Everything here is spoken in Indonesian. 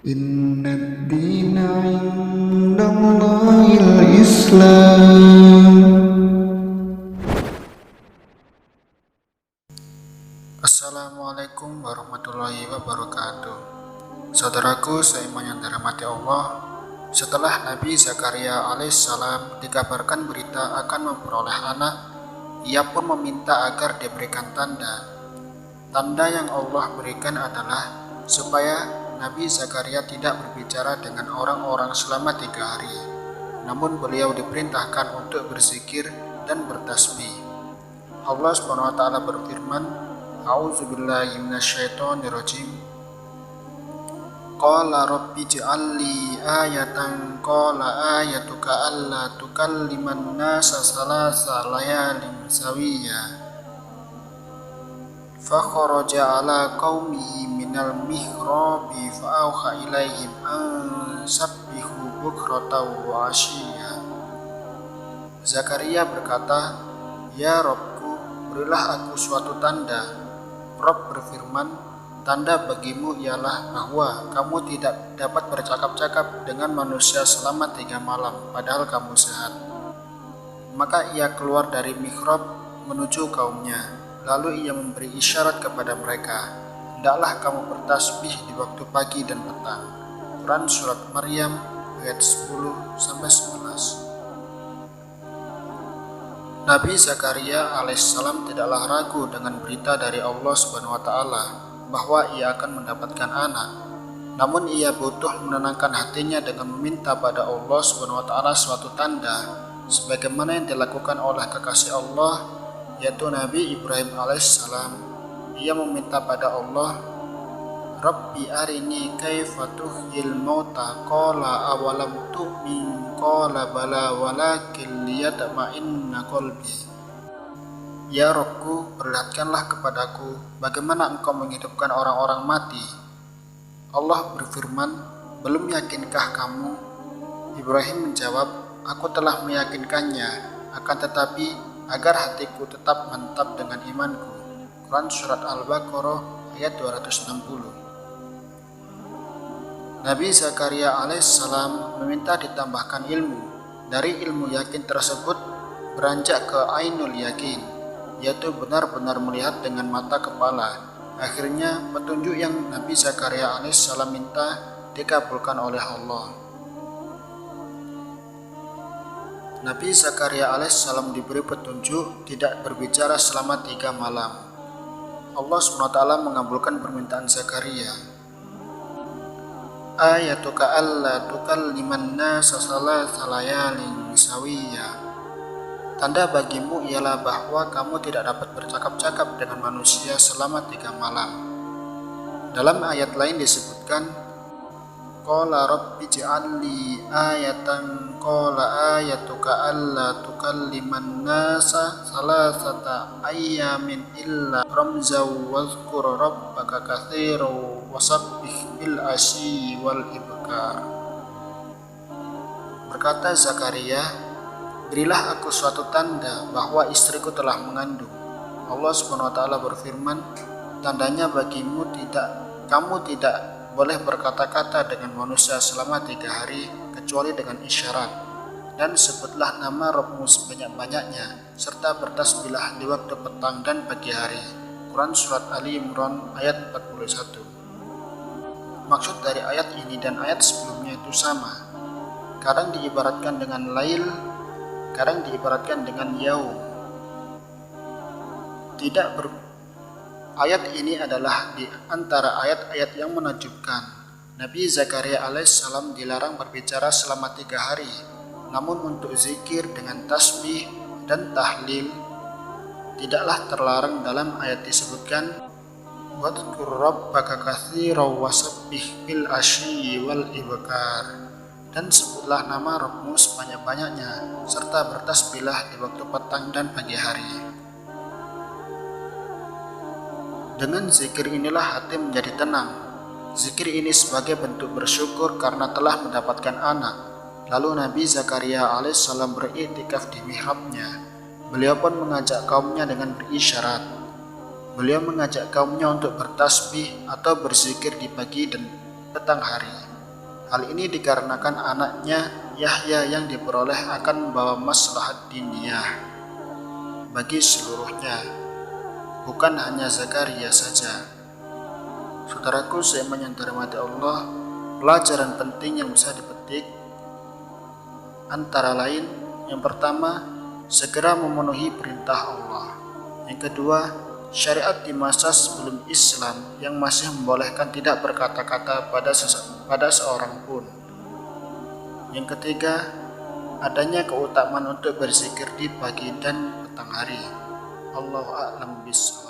Inna dina indallahil Islam. Assalamualaikum warahmatullahi wabarakatuh. Saudaraku seiman yang dirahmati Allah, setelah Nabi Zakaria alaihissalam dikabarkan berita akan memperoleh anak, ia pun meminta agar diberikan tanda. Tanda yang Allah berikan adalah supaya Nabi Zakaria tidak berbicara dengan orang-orang selama 3 hari. Namun beliau diperintahkan untuk berzikir dan bertasbih. Allah SWT berfirman, A'udzubillahi minasyaitonirrajim. Qala rabbi ij'alli ayatan qala ayatuka alla tukalliman nasa salasa layalin sawiyya. Fakharaja ala qaumihi minal mihrabi fa'auha ilaihim an sabbihu bukratan wa ashiya. Zakaria berkata, "Ya Rabbku, berilah aku suatu tanda." Rabb berfirman, "Tanda bagimu ialah bahwa kamu tidak dapat bercakap-cakap dengan manusia selama 3 malam, padahal kamu sehat." Maka ia keluar dari mihrab menuju kaumnya. Lalu ia memberi isyarat kepada mereka, "Hendaklah kamu bertasbih di waktu pagi dan petang." Quran Surat Maryam ayat 10-11. Nabi Zakaria alaihissalam tidaklah ragu dengan berita dari Allah SWT bahwa ia akan mendapatkan anak. Namun ia butuh menenangkan hatinya dengan meminta pada Allah SWT suatu tanda, sebagaimana yang dilakukan oleh kekasih Allah, yaitu Nabi Ibrahim alaihissalam. Ia meminta pada Allah, "Rabbi arini kaifa tuhyil mauta." Qala awalam tu'min. Qala bala walakin liyatma'inna qalbi. Ya Rabbku, perlihatkanlah kepadaku bagaimana engkau menghidupkan orang-orang mati. Allah berfirman, "Belum yakinkah kamu?" Ibrahim menjawab, "Aku telah meyakinkannya, akan tetapi agar hatiku tetap mantap dengan imanku." Quran Surat Al-Baqarah ayat 260. Nabi Zakaria alaihissalam meminta ditambahkan ilmu. Dari ilmu yakin tersebut beranjak ke ainul yakin, yaitu benar-benar melihat dengan mata kepala. Akhirnya petunjuk yang Nabi Zakaria alaihissalam minta dikabulkan oleh Allah. Nabi Zakaria alaihissalam diberi petunjuk tidak berbicara selama 3 malam. Allah SWT mengabulkan permintaan Zakaria. Ayatuka alla tukalliman nasa salasa layalin sawiyya. Tanda bagimu ialah bahwa kamu tidak dapat bercakap-cakap dengan manusia selama 3 malam. Dalam ayat lain disebutkan, Qala rabbi ij'alli ayatan. Qala ayatuka alla tukalliman nasa salasata ayyamin illa ramzaw wazkur rabbaka katsiran wasabbih bil asyi wal ibkar. Berkata Zakaria, "Berilah aku suatu tanda bahwa istriku telah mengandung." Allah SWT berfirman, "Tandanya bagimu kamu tidak boleh berkata-kata dengan manusia selama 3 hari kecuali dengan isyarat, dan sebutlah nama Rabbmu sebanyak-banyaknya serta bertasbihlah di waktu petang dan pagi hari." Quran Surat Ali Imran ayat 41. Maksud dari ayat ini dan ayat sebelumnya itu sama. Kadang diibaratkan dengan lail, kadang diibaratkan dengan yaum. Ayat ini adalah di antara ayat-ayat yang menakjubkan. Nabi Zakaria alaihissalam dilarang berbicara selama 3 hari. Namun untuk zikir dengan tasbih dan tahlil tidaklah terlarang. Dalam ayat disebutkan, "Wadhkur rabbaka katsiran wasabbih bil asyi wal ibkar." Dan sebutlah nama Rabbmu sebanyak-banyaknya serta bertasbihlah di waktu petang dan pagi hari. Dengan zikir inilah hati menjadi tenang. Zikir ini sebagai bentuk bersyukur karena telah mendapatkan anak. Lalu Nabi Zakaria alaihissalam beriktikaf di mihrabnya. Beliau pun mengajak kaumnya dengan berisyarat. Beliau mengajak kaumnya untuk bertasbih atau berzikir di pagi dan petang hari. Hal ini dikarenakan anaknya Yahya yang diperoleh akan membawa maslahat diniyah bagi seluruhnya, bukan hanya Zakaria saja. Saudaraku seiman yang dirahmati Allah, pelajaran penting yang bisa dipetik antara lain, yang pertama, segera memenuhi perintah Allah. Yang kedua, syariat di masa sebelum Islam yang masih membolehkan tidak berkata-kata pada seorang pun. Yang ketiga, adanya keutamaan untuk berzikir di pagi dan petang hari. Allahu a'lam bishawab.